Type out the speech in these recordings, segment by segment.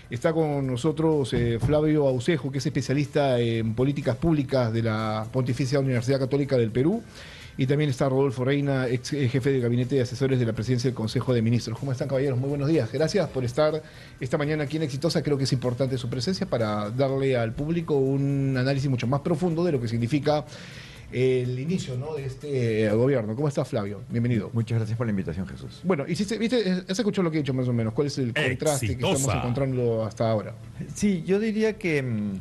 Está con nosotros Flavio Aucejo, que es especialista en políticas públicas de la Pontificia Universidad Católica del Perú. Y también está Rodolfo Reina, ex jefe de gabinete de asesores de la presidencia del Consejo de Ministros. ¿Cómo están, caballeros? Muy buenos días. Gracias por estar esta mañana aquí en Exitosa. Creo que es importante su presencia para darle al público un análisis mucho más profundo de lo que significa el inicio, ¿no?, de este gobierno. ¿Cómo estás, Flavio? Bienvenido. Muchas gracias por la invitación, Jesús. Bueno, ¿viste? ¿Has escuchado lo que he dicho más o menos? ¿Cuál es el contraste que estamos encontrando hasta ahora? Sí, yo diría que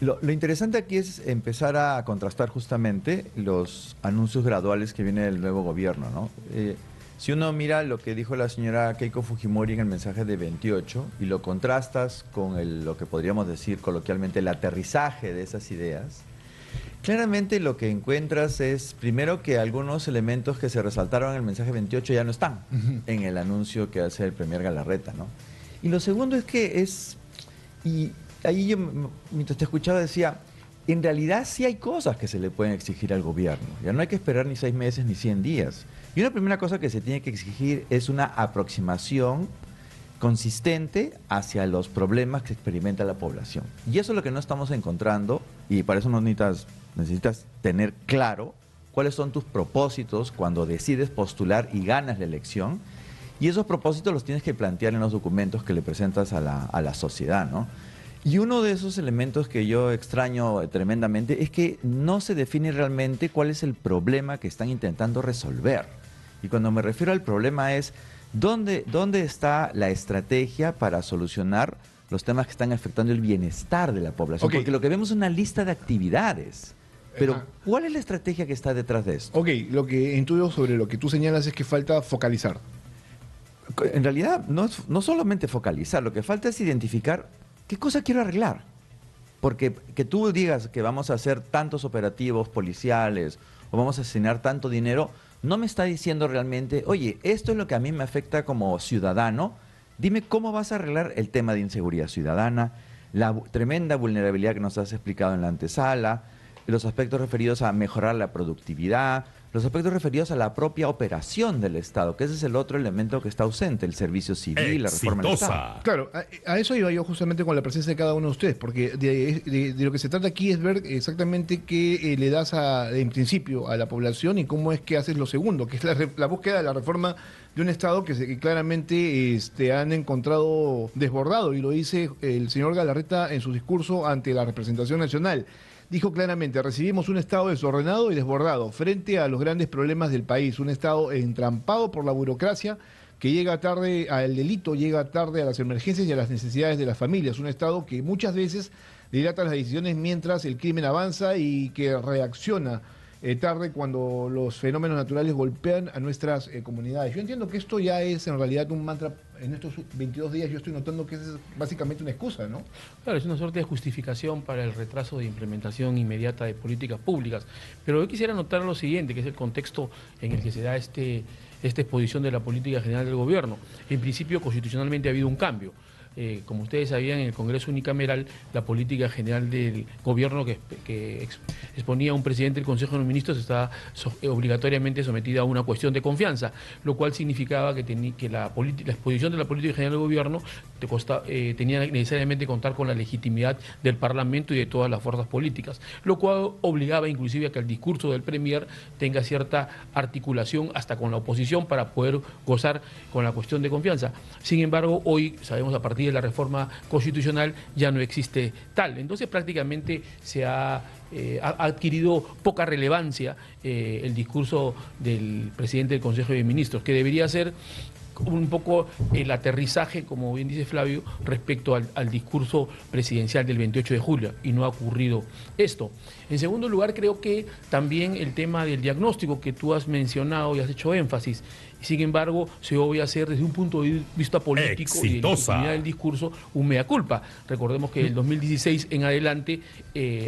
lo interesante aquí es empezar a contrastar justamente los anuncios graduales que viene del nuevo gobierno, ¿no? Si uno mira lo que dijo la señora Keiko Fujimori en el mensaje de 28 y lo contrastas con lo que podríamos decir coloquialmente el aterrizaje de esas ideas, claramente lo que encuentras es, primero, que algunos elementos que se resaltaron en el mensaje 28 ya no están en el anuncio que hace el premier Galarreta, ¿no? Y lo segundo es que y ahí yo, mientras te escuchaba, decía, en realidad sí hay cosas que se le pueden exigir al gobierno. Ya no hay que esperar ni 6 meses ni 100 días. Y una primera cosa que se tiene que exigir es una aproximación consistente hacia los problemas que experimenta la población. Y eso es lo que no estamos encontrando, y para eso necesitas tener claro cuáles son tus propósitos cuando decides postular y ganas la elección, y esos propósitos los tienes que plantear en los documentos que le presentas a la sociedad, ¿no? Y uno de esos elementos que yo extraño tremendamente es que no se define realmente cuál es el problema que están intentando resolver. Y cuando me refiero al problema es ¿dónde está la estrategia para solucionar los temas que están afectando el bienestar de la población? Okay. Porque lo que vemos es una lista de actividades. Pero, ¿cuál es la estrategia que está detrás de esto? Ok, lo que intuyo sobre lo que tú señalas es que falta focalizar. En realidad, no solamente focalizar, lo que falta es identificar qué cosa quiero arreglar. Porque que tú digas que vamos a hacer tantos operativos policiales o vamos a asignar tanto dinero, no me está diciendo realmente, oye, esto es lo que a mí me afecta como ciudadano, dime cómo vas a arreglar el tema de inseguridad ciudadana, la tremenda vulnerabilidad que nos has explicado en la antesala, los aspectos referidos a mejorar la productividad, los aspectos referidos a la propia operación del Estado, que ese es el otro elemento que está ausente, el servicio civil, la reforma del Estado. Claro, a eso iba yo justamente con la presencia de cada uno de ustedes, porque de lo que se trata aquí es ver exactamente qué le das en principio a la población y cómo es que haces lo segundo, que es la búsqueda de la reforma de un Estado que claramente han encontrado desbordado, y lo dice el señor Galarreta en su discurso ante la representación nacional. Dijo claramente, recibimos un Estado desordenado y desbordado frente a los grandes problemas del país, un Estado entrampado por la burocracia que llega tarde al delito, llega tarde a las emergencias y a las necesidades de las familias, un Estado que muchas veces dilata las decisiones mientras el crimen avanza y que reacciona tarde cuando los fenómenos naturales golpean a nuestras comunidades. Yo entiendo que esto ya es en realidad un mantra. En estos 22 días yo estoy notando que es básicamente una excusa, ¿no? Claro, es una suerte de justificación para el retraso de implementación inmediata de políticas públicas. Pero yo quisiera notar lo siguiente, que es el contexto en el que se da esta exposición de la política general del gobierno. En principio, constitucionalmente ha habido un cambio. Como ustedes sabían, en el Congreso Unicameral, la política general del gobierno que exponía un presidente del Consejo de los Ministros estaba obligatoriamente sometida a una cuestión de confianza, lo cual significaba que la exposición de la política general del gobierno tenía necesariamente que contar con la legitimidad del Parlamento y de todas las fuerzas políticas, lo cual obligaba inclusive a que el discurso del Premier tenga cierta articulación hasta con la oposición para poder gozar con la cuestión de confianza. Sin embargo, hoy sabemos, a partir de la reforma constitucional ya no existe tal. Entonces prácticamente se ha adquirido poca relevancia el discurso del presidente del Consejo de Ministros, que debería ser un poco el aterrizaje, como bien dice Flavio, respecto al discurso presidencial del 28 de julio, y no ha ocurrido esto. En segundo lugar, creo que también el tema del diagnóstico que tú has mencionado y has hecho énhasis, sin embargo, se debe hacer desde un punto de vista político y de legitimidad del discurso un mea culpa. Recordemos que en el 2016 en adelante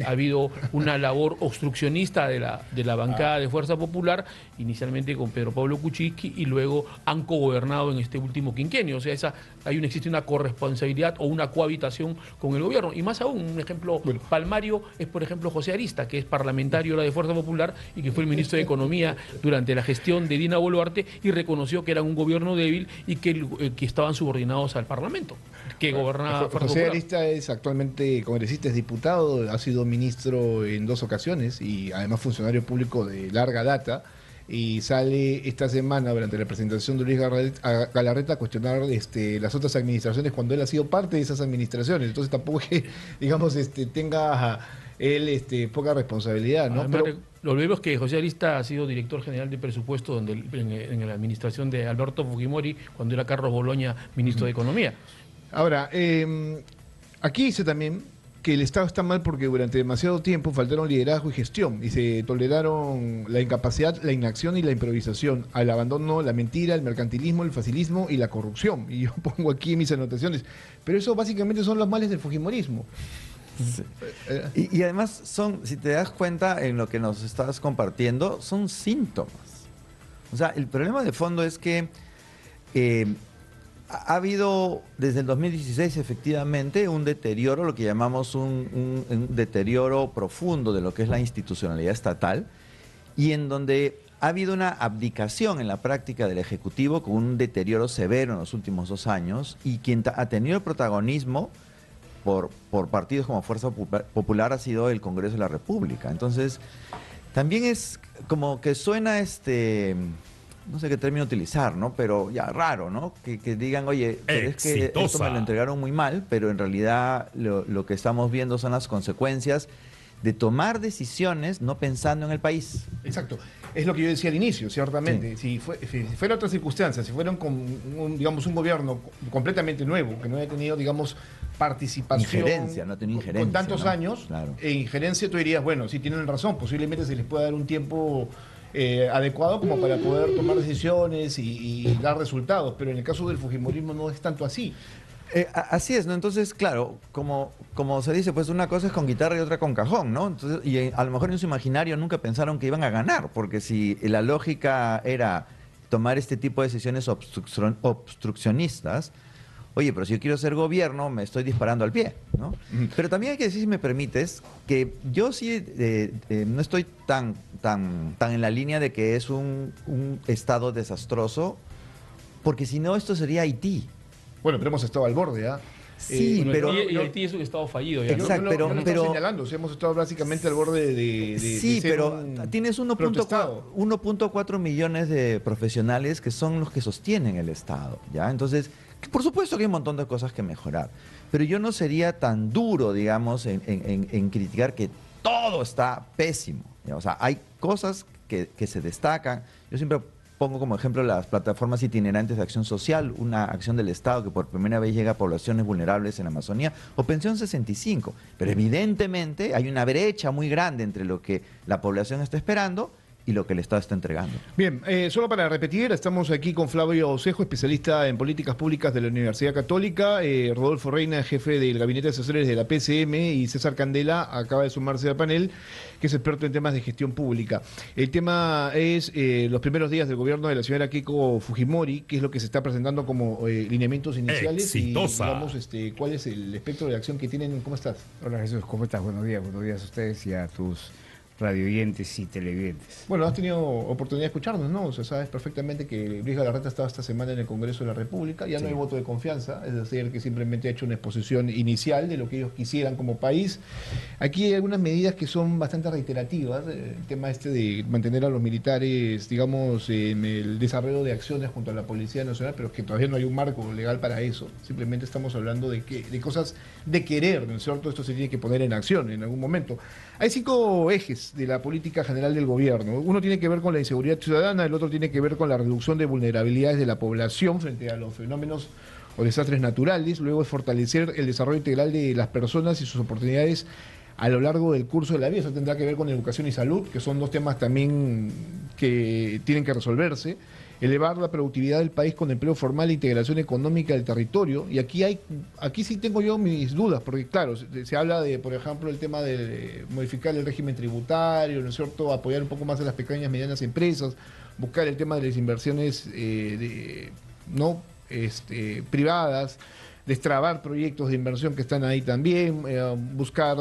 ha habido una labor obstruccionista de la bancada de Fuerza Popular, inicialmente con Pedro Pablo Kuczynski, y luego han cogobernado en este último quinquenio. O sea, existe una corresponsabilidad o una cohabitación con el gobierno. Y más aún, un ejemplo palmario es, por ejemplo, José Arista, que es parlamentario de Fuerza Popular y que fue el ministro de Economía durante la gestión de Dina Boluarte, y reconoció que eran un gobierno débil y que estaban subordinados al Parlamento, que gobernaba Fuerza José Popular. Arista es actualmente congresista, es diputado, ha sido ministro en 2 ocasiones y además funcionario público de larga data. Y sale esta semana durante la presentación de Luis Galarreta a cuestionar las otras administraciones cuando él ha sido parte de esas administraciones. Entonces tampoco es que, digamos, tenga él poca responsabilidad, ¿no? Además, Pero, lo olvidemos que José Arista ha sido director general de presupuesto en la administración de Alberto Fujimori, cuando era Carlos Boloña ministro de Economía. ahora, aquí dice también que el Estado está mal porque durante demasiado tiempo faltaron liderazgo y gestión y se toleraron la incapacidad, la inacción y la improvisación, al abandono, la mentira, el mercantilismo, el facilismo y la corrupción. Y yo pongo aquí mis anotaciones. Pero eso básicamente son los males del fujimorismo. Sí. Y además son, si te das cuenta en lo que nos estás compartiendo, son síntomas. O sea, el problema de fondo es que ha habido desde el 2016 efectivamente un deterioro, lo que llamamos un deterioro profundo de lo que es la institucionalidad estatal, y en donde ha habido una abdicación en la práctica del Ejecutivo con un deterioro severo en los últimos 2 años, y quien ha tenido el protagonismo por partidos como Fuerza Popular ha sido el Congreso de la República. Entonces, también es como que suena no sé qué término utilizar, ¿no? Pero ya raro, ¿no? Que digan, oye, pero es que esto me lo entregaron muy mal, pero en realidad lo que estamos viendo son las consecuencias de tomar decisiones no pensando en el país. Exacto. Es lo que yo decía al inicio, ciertamente. Sí. Si fuera otra circunstancia, si fueran con digamos, un gobierno completamente nuevo, que no haya tenido, digamos, participación. Injerencia, no ha tenido injerencia. Con tantos ¿no? años, Claro. Injerencia, tú dirías, bueno, sí tienen razón, posiblemente se les pueda dar un tiempo adecuado como para poder tomar decisiones y dar resultados, pero en el caso del fujimorismo no es tanto así. Así es, ¿no? Entonces, claro, como se dice, pues una cosa es con guitarra y otra con cajón, ¿no? Entonces, y a lo mejor en su imaginario nunca pensaron que iban a ganar, porque si la lógica era tomar este tipo de decisiones obstruccionistas, oye, pero si yo quiero ser gobierno, me estoy disparando al pie, ¿no? Pero también hay que decir, si me permites, que yo sí no estoy tan en la línea de que es un estado desastroso, porque si no, esto sería Haití. Bueno, pero hemos estado al borde, ¿ah? Sí, pero... Y Haití es un estado fallido. Ya, Exacto, ¿no? Yo no pero estoy señalando, si hemos estado básicamente al borde de sí, ser pero un tienes protestado. 1.4 millones de profesionales que son los que sostienen el Estado, ¿ya? Entonces, por supuesto que hay un montón de cosas que mejorar, pero yo no sería tan duro, digamos, en criticar que todo está pésimo, ¿ya? O sea, hay cosas que se destacan. Yo siempre pongo como ejemplo las plataformas itinerantes de acción social, una acción del Estado que por primera vez llega a poblaciones vulnerables en la Amazonía, o Pensión 65. Pero evidentemente hay una brecha muy grande entre lo que la población está esperando y lo que el Estado está entregando. Bien, solo para repetir, estamos aquí con Flavio Osejo, especialista en políticas públicas de la Universidad Católica, Rodolfo Reina, jefe del Gabinete de Asesores de la PCM, y César Candela acaba de sumarse al panel, que es experto en temas de gestión pública. El tema es los primeros días del gobierno de la señora Keiko Fujimori, que es lo que se está presentando como lineamientos iniciales. Exitosa. Y digamos, cuál es el espectro de acción que tienen. ¿Cómo estás? Hola Jesús, ¿cómo estás? Buenos días a ustedes y a tus radioyentes y televidentes. Bueno, has tenido oportunidad de escucharnos, ¿no? O sea, sabes perfectamente que Luis Galarreta estaba esta semana en el Congreso de la República, ya no hay voto de confianza, es decir, que simplemente ha hecho una exposición inicial de lo que ellos quisieran como país. Aquí hay algunas medidas que son bastante reiterativas, el tema de mantener a los militares, digamos, en el desarrollo de acciones junto a la Policía Nacional, pero que todavía no hay un marco legal para eso, simplemente estamos hablando de cosas de querer, ¿no es cierto? Esto se tiene que poner en acción en algún momento. Hay 5 ejes de la política general del gobierno. Uno tiene que ver con la inseguridad ciudadana, el otro tiene que ver con la reducción de vulnerabilidades de la población frente a los fenómenos o desastres naturales. Luego es fortalecer el desarrollo integral de las personas y sus oportunidades a lo largo del curso de la vida. Eso tendrá que ver con educación y salud, que son 2 temas también que tienen que resolverse. Elevar la productividad del país con empleo formal e integración económica del territorio. Y aquí sí tengo yo mis dudas, porque claro, se habla de, por ejemplo, el tema de modificar el régimen tributario, ¿no es cierto?, apoyar un poco más a las pequeñas y medianas empresas, buscar el tema de las inversiones privadas, destrabar proyectos de inversión que están ahí también, buscar,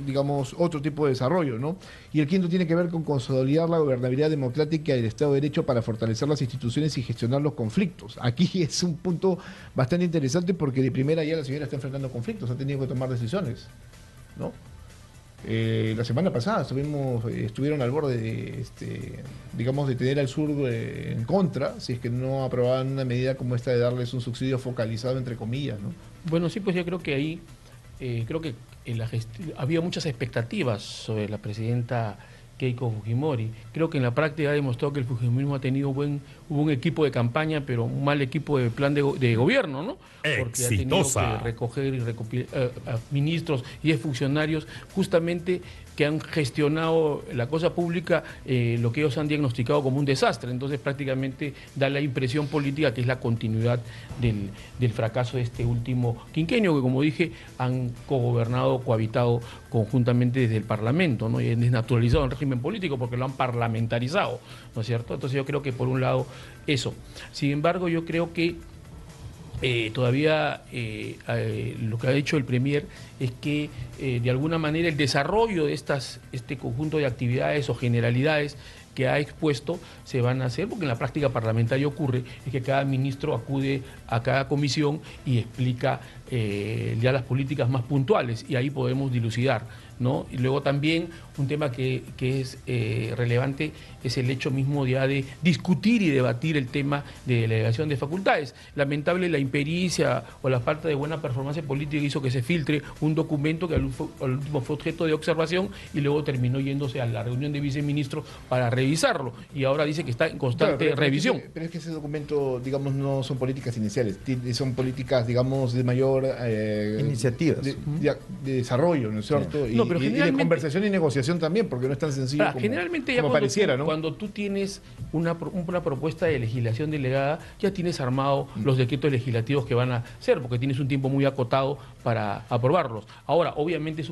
digamos, otro tipo de desarrollo, ¿no? Y el quinto tiene que ver con consolidar la gobernabilidad democrática y el Estado de Derecho para fortalecer las instituciones y gestionar los conflictos. Aquí es un punto bastante interesante porque de primera ya la señora está enfrentando conflictos, ha tenido que tomar decisiones, ¿no? La semana pasada estuvieron al borde de, digamos, de tener al sur en contra, si es que no aprobaban una medida como esta de darles un subsidio focalizado, entre comillas, ¿no? Bueno, sí, pues yo creo que ahí, creo que en había muchas expectativas sobre la presidenta Keiko Fujimori. Creo que en la práctica ha demostrado que el fujimorismo ha tenido un equipo de campaña, pero un mal equipo de plan de gobierno, ¿no? Porque ha tenido que recoger y recopilar a ministros y exfuncionarios justamente que han gestionado la cosa pública, lo que ellos han diagnosticado como un desastre. Entonces prácticamente da la impresión política que es la continuidad del fracaso de este último quinquenio, que como dije, han cogobernado, cohabitado conjuntamente desde el Parlamento, ¿no? Y han desnaturalizado el régimen político porque lo han parlamentarizado, ¿no es cierto? Entonces yo creo que por un lado eso. Sin embargo, yo creo que todavía lo que ha dicho el Premier es que de alguna manera el desarrollo de este conjunto de actividades o generalidades que ha expuesto se van a hacer, porque en la práctica parlamentaria ocurre, es que cada ministro acude a cada comisión y explica ya las políticas más puntuales, y ahí podemos dilucidar, ¿no? Y luego también un tema que es relevante es el hecho mismo ya de discutir y debatir el tema de delegación de facultades. Lamentable la impericia o la falta de buena performance política hizo que se filtre un documento que al último fue objeto de observación y luego terminó yéndose a la reunión de viceministros para revisarlo, y ahora dice que está en constante revisión. Pero es que ese documento, digamos, no son políticas iniciales, son políticas, digamos, de mayor iniciativas de desarrollo, ¿no es cierto? Sí. No, pero y de conversación y negociación también, porque no es tan sencillo como, generalmente ya como pareciera, ¿no? Cuando tú tienes una propuesta de legislación delegada, ya tienes armado los decretos legislativos que van a ser, porque tienes un tiempo muy acotado para aprobarlos. Ahora, obviamente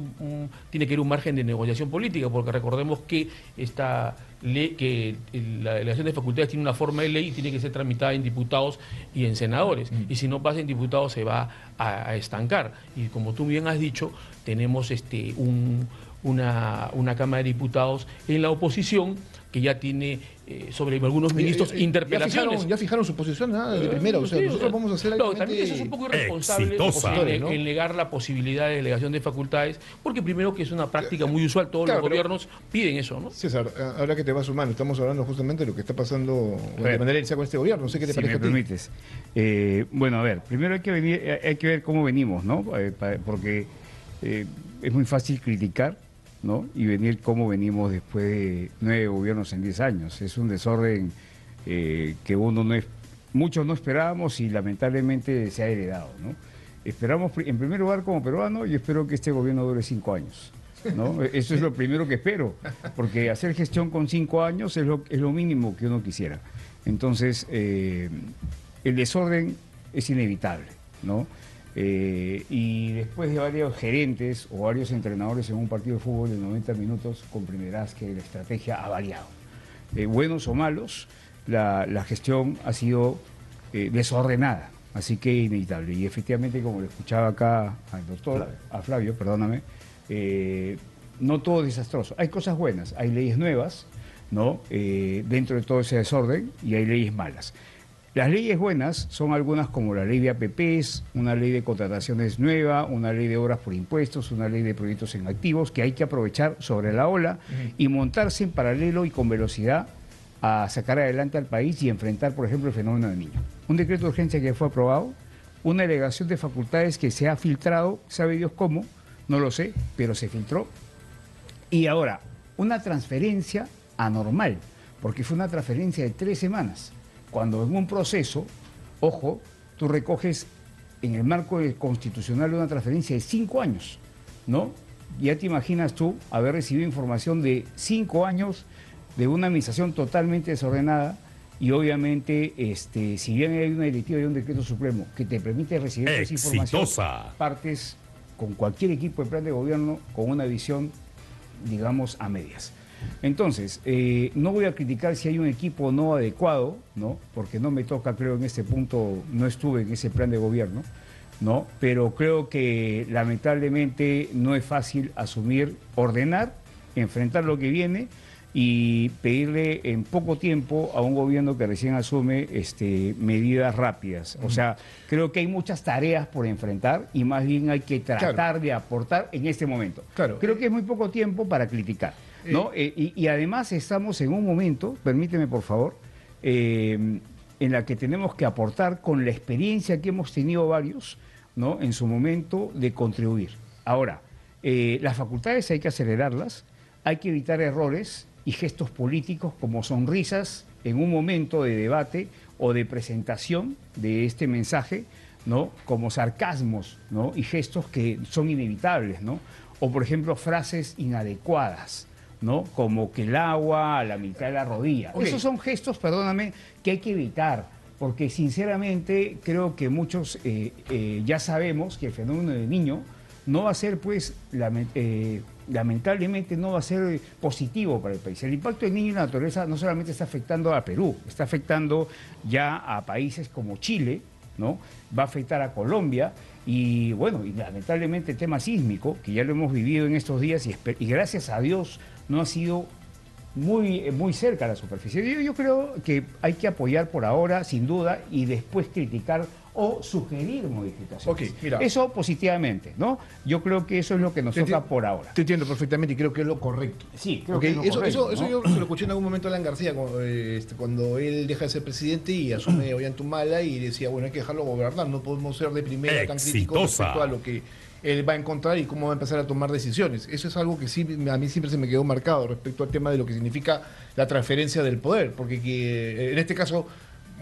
tiene que ir un margen de negociación política, porque recordemos que esta ley, que la delegación de facultades tiene una forma de ley y tiene que ser tramitada en diputados y en senadores, y si no pasa en diputados se va a estancar. Y como tú bien has dicho, tenemos una Cámara de Diputados en la oposición que ya tiene sobre algunos ministros interpelaciones. Ya fijaron su posición de primera, o sea, sí, nosotros vamos a hacer no, también eso es un poco irresponsable el negar la posibilidad de delegación de facultades, porque primero que es una práctica muy usual, todos los gobiernos piden eso, ¿no? César, ahora que te vas sumando, estamos hablando justamente de lo que está pasando de manera inicial con este gobierno, no sé qué te si parece me permites. Bueno, a ver, primero hay que ver cómo venimos, ¿no? Porque es muy fácil criticar, ¿no? Y venir cómo venimos después de 9 gobiernos en 10 años. Es un desorden que muchos no esperábamos y lamentablemente se ha heredado, ¿no? Esperamos, en primer lugar, como peruano, yo espero que este gobierno dure 5 años, ¿no? Eso es lo primero que espero, porque hacer gestión con 5 años es lo mínimo que uno quisiera. Entonces, el desorden es inevitable, ¿no? Y después de varios gerentes o varios entrenadores en un partido de fútbol de 90 minutos, comprenderás que la estrategia ha variado. Buenos o malos, la gestión ha sido desordenada, así que inevitable. Y efectivamente, como le escuchaba acá al doctor, a Flavio, perdóname, no todo es desastroso. Hay cosas buenas, hay leyes nuevas, ¿no? Dentro de todo ese desorden, y hay leyes malas. Las leyes buenas son algunas como la ley de APPs, una ley de contrataciones nueva, una ley de obras por impuestos, una ley de proyectos en activos, que hay que aprovechar sobre la ola y montarse en paralelo y con velocidad a sacar adelante al país y enfrentar, por ejemplo, el fenómeno del niño. Un decreto de urgencia que fue aprobado, una delegación de facultades que se ha filtrado, sabe Dios cómo, no lo sé, pero se filtró. Y ahora, una transferencia anormal, porque fue una transferencia de 3 semanas. Cuando en un proceso, ojo, tú recoges en el marco constitucional una transferencia de 5 años, ¿no? Ya te imaginas tú haber recibido información de 5 años de una administración totalmente desordenada y obviamente, si bien hay una directiva y un decreto supremo que te permite recibir esa información, partes con cualquier equipo de plan de gobierno con una visión, digamos, a medias. Entonces, no voy a criticar si hay un equipo no adecuado, ¿no? Porque no me toca, creo, en este punto, no estuve en ese plan de gobierno, ¿no? Pero creo que lamentablemente no es fácil asumir, ordenar, enfrentar lo que viene y pedirle en poco tiempo a un gobierno que recién asume medidas rápidas. O sea, creo que hay muchas tareas por enfrentar y más bien hay que tratar de aportar en este momento. Claro. Creo que es muy poco tiempo para criticar, ¿no? Y además estamos en un momento, permíteme por favor, en la que tenemos que aportar con la experiencia que hemos tenido varios, ¿no? En su momento de contribuir. Ahora, las facultades hay que acelerarlas, hay que evitar errores y gestos políticos como sonrisas en un momento de debate o de presentación de este mensaje, ¿no? Como sarcasmos, ¿no? Y gestos que son inevitables, ¿no? O por ejemplo frases inadecuadas, ¿no? Como que el agua a la mitad de la rodilla. Okay. Esos son gestos, perdóname, que hay que evitar, porque sinceramente creo que muchos ya sabemos que el fenómeno del Niño no va a ser, pues, lamentablemente no va a ser positivo para el país. El impacto del Niño en la naturaleza no solamente está afectando a Perú, está afectando ya a países como Chile, ¿no? Va a afectar a Colombia y, bueno, y lamentablemente el tema sísmico, que ya lo hemos vivido en estos días y gracias a Dios no ha sido muy cerca a la superficie. Yo creo que hay que apoyar por ahora, sin duda, y después criticar o sugerir modificaciones. Ok, mira. Eso positivamente, ¿no? Yo creo que eso es lo que nos toca por ahora. Te entiendo perfectamente y creo que es lo correcto. Sí, creo Okay, que es lo correcto, eso ¿no? yo se lo escuché en algún momento a Alan García cuando él deja de ser presidente y asume Ollantaytamala y decía, bueno, hay que dejarlo gobernar, no podemos ser de primera tan críticos respecto a lo que él va a encontrar y cómo va a empezar a tomar decisiones. Eso es algo que sí, a mí siempre se me quedó marcado respecto al tema de lo que significa la transferencia del poder, porque en este caso,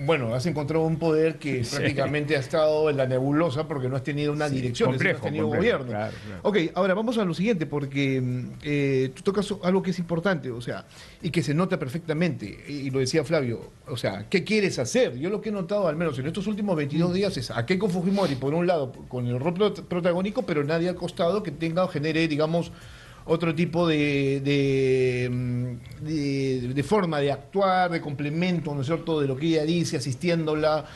bueno, has encontrado un poder que prácticamente ha estado en la nebulosa porque no has tenido una dirección, complejo, no has tenido complejo, gobierno. claro. Ok, ahora vamos a lo siguiente, porque tú tocas algo que es importante, o sea, y que se nota perfectamente, y lo decía Flavio, o sea, ¿qué quieres hacer? Yo lo que he notado, al menos en estos últimos 22 días, es a Keiko Fujimori, por un lado, con el rol protagónico, pero nadie al costado que tenga o genere, digamos, otro tipo de forma de actuar, de complemento, ¿no es cierto?, de lo que ella dice, asistiéndola.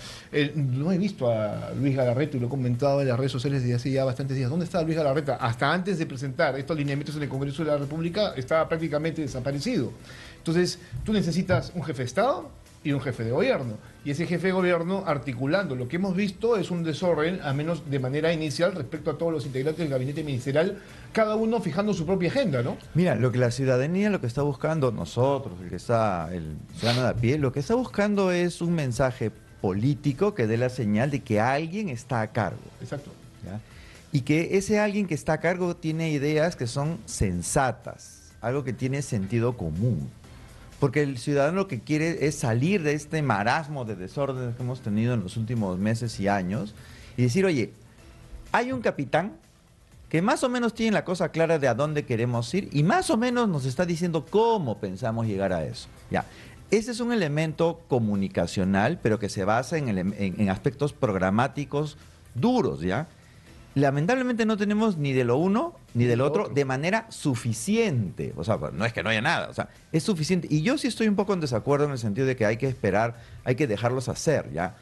No he visto a Luis Galarreta y lo he comentado en las redes sociales desde hace ya bastantes días. ¿Dónde está Luis Galarreta? Hasta antes de presentar estos lineamientos en el Congreso de la República estaba prácticamente desaparecido. Entonces, tú necesitas un jefe de Estado y un jefe de gobierno. Y ese jefe de gobierno, articulando lo que hemos visto, es un desorden, al menos de manera inicial, respecto a todos los integrantes del gabinete ministerial, cada uno fijando su propia agenda, ¿no? Mira, lo que la ciudadanía, lo que está buscando nosotros, el ciudadano de a pie, lo que está buscando es un mensaje político que dé la señal de que alguien está a cargo. Exacto. ¿Ya? Y que ese alguien que está a cargo tiene ideas que son sensatas, algo que tiene sentido común. Porque el ciudadano lo que quiere es salir de este marasmo de desórdenes que hemos tenido en los últimos meses y años y decir, oye, hay un capitán que más o menos tiene la cosa clara de a dónde queremos ir y más o menos nos está diciendo cómo pensamos llegar a eso. Ya. Ese es un elemento comunicacional, pero que se basa en aspectos programáticos duros, ¿ya? Lamentablemente no tenemos ni de lo uno ni de lo otro de manera suficiente. O sea, no es que no haya nada, o sea, es suficiente. Y yo sí estoy un poco en desacuerdo en el sentido de que hay que esperar, hay que dejarlos hacer, ¿ya?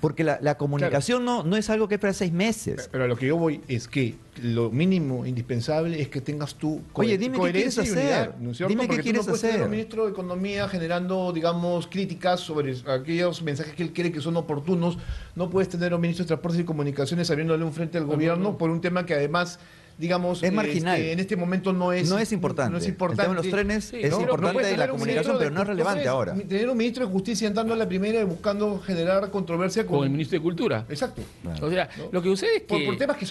Porque la comunicación no es algo que es para 6 meses. Pero a lo que yo voy es que lo mínimo indispensable es que tengas tú Oye, dime qué quieres coherencia y unidad, hacer. ¿no es cierto? Dime Porque qué tú no quieres puedes tener hacer. un ministro de Economía generando, digamos, críticas sobre aquellos mensajes que él cree que son oportunos. No puedes tener un ministro de Transportes y Comunicaciones abriéndole un frente al gobierno por un tema que además, digamos, Es marginal. En este momento no es importante. No es El importante. tema de los trenes Sí, es ¿no? importante puedes de la tener un comunicación, ministro pero no es relevante ahora. Tener un ministro de Justicia entrando a la primera y buscando generar controversia Con el ministro de Cultura. Exacto. O sea, ¿no? lo que sucede es que Por temas que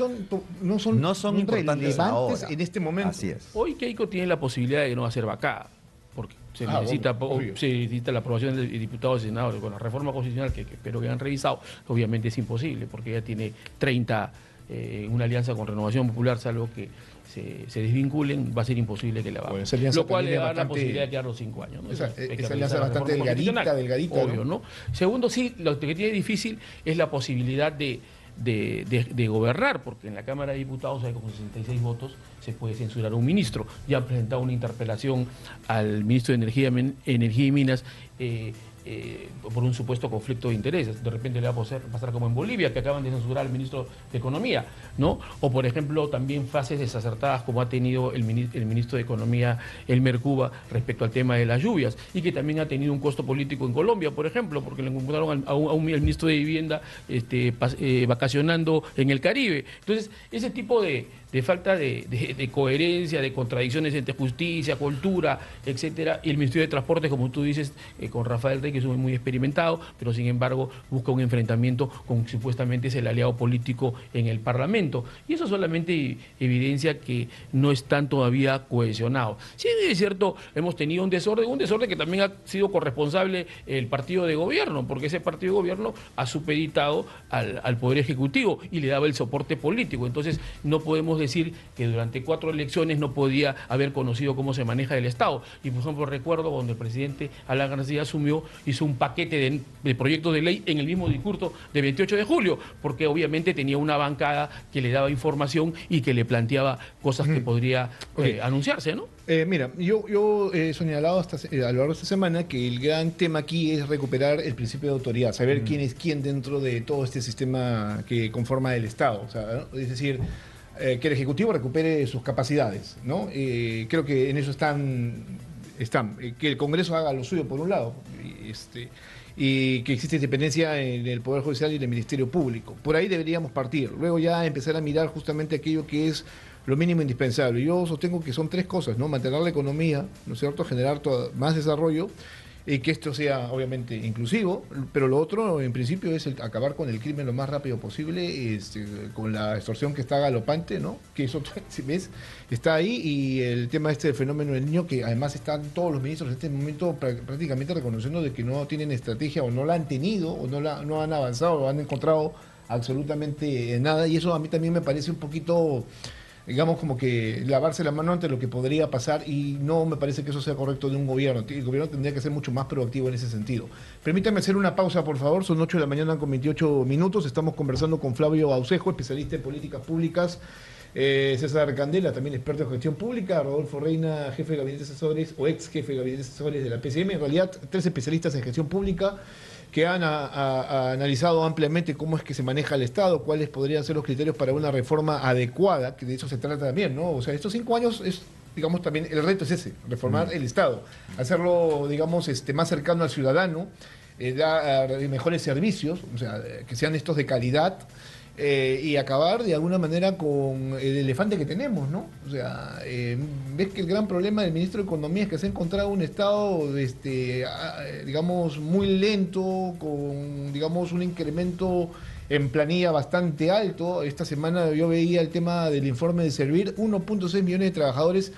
no son importantes ahora. en este momento. Así es. hoy Keiko tiene la posibilidad de que no va a ser vacada, porque se obvio. se necesita la aprobación de diputados y senadores. Con la reforma constitucional que espero que hayan revisado, obviamente es imposible, porque ella tiene 30, una alianza con Renovación Popular, salvo que se desvinculen, va a ser imposible que la Bueno, bajen. esa alianza Lo cual le también da es la bastante- posibilidad de quedar los 5 años, ¿no? Esa Hay que alianza revisar la bastante reforma constitucional, delgadita, obvio, ¿no? Segundo, sí, lo que tiene difícil es la posibilidad de gobernar, porque en la Cámara de Diputados, con 66 votos, se puede censurar a un ministro. Ya han presentado una interpelación al ministro de Energía y Minas por un supuesto conflicto de intereses. De repente le va a pasar como en Bolivia, que acaban de censurar al ministro de Economía, ¿no? O, por ejemplo, también fases desacertadas como ha tenido el ministro de Economía, Elmer Cuba, respecto al tema de las lluvias, y que también ha tenido un costo político en Colombia, por ejemplo, porque le encontraron al ministro de Vivienda vacacionando en el Caribe. Entonces, ese tipo de falta de coherencia, de contradicciones entre justicia, cultura, etcétera, y el Ministerio de Transporte, como tú dices, con Rafael Rey, que es muy experimentado, pero sin embargo busca un enfrentamiento con supuestamente es el aliado político en el Parlamento. Y eso solamente evidencia que no están todavía cohesionados. Sí, es cierto, hemos tenido un desorden que también ha sido corresponsable el partido de gobierno, porque ese partido de gobierno ha supeditado al Poder Ejecutivo y le daba el soporte político. Entonces, no podemos decir que durante 4 elecciones no podía haber conocido cómo se maneja el Estado. Y, por ejemplo, recuerdo cuando el presidente Alan García asumió, hizo un paquete de proyectos de ley en el mismo discurso de 28 de julio, porque obviamente tenía una bancada que le daba información y que le planteaba cosas que podría anunciarse, ¿no? Mira, yo he señalado a lo largo de esta semana que el gran tema aquí es recuperar el principio de autoridad, saber quién es quién dentro de todo este sistema que conforma el Estado. O sea, ¿no? Es decir, que el Ejecutivo recupere sus capacidades, ¿no? Creo que en eso están que el Congreso haga lo suyo por un lado, y que existe independencia en el Poder Judicial y en el Ministerio Público. Por ahí deberíamos partir. Luego ya empezar a mirar justamente aquello que es lo mínimo indispensable. Yo sostengo que son 3 cosas, ¿no? Mantener la economía, ¿no es cierto? Generar más desarrollo y que esto sea obviamente inclusivo, pero lo otro en principio es acabar con el crimen lo más rápido posible, con la extorsión que está galopante, ¿no? Que eso, si ves, está ahí, y el tema del fenómeno del niño, que además están todos los ministros en este momento prácticamente reconociendo de que no tienen estrategia o no la han tenido o no han avanzado o han encontrado absolutamente nada, y eso a mí también me parece un poquito, digamos, como que lavarse la mano ante lo que podría pasar, y no me parece que eso sea correcto de un gobierno. El gobierno tendría que ser mucho más proactivo en ese sentido. Permítame hacer una pausa, por favor. Son 8 de la mañana con 28 minutos. Estamos conversando con Flavio Aucejo, especialista en políticas públicas, César Candela, también experto en gestión pública, Rodolfo Reina, jefe de gabinete de asesores o ex jefe de gabinete de asesores de la PCM. En realidad, 3 especialistas en gestión pública que han analizado ampliamente cómo es que se maneja el Estado, cuáles podrían ser los criterios para una reforma adecuada, que de eso se trata también, ¿no? O sea, estos 5 años es, digamos, también el reto es ese, reformar el Estado, hacerlo, digamos, más cercano al ciudadano, dar mejores servicios, o sea, que sean estos de calidad, y acabar de alguna manera con el elefante que tenemos, ¿no? O sea, ves que el gran problema del ministro de Economía es que se ha encontrado un Estado, digamos, muy lento, con, digamos, un incremento en planilla bastante alto. Esta semana yo veía el tema del informe de Servir, 1.6 millones de trabajadores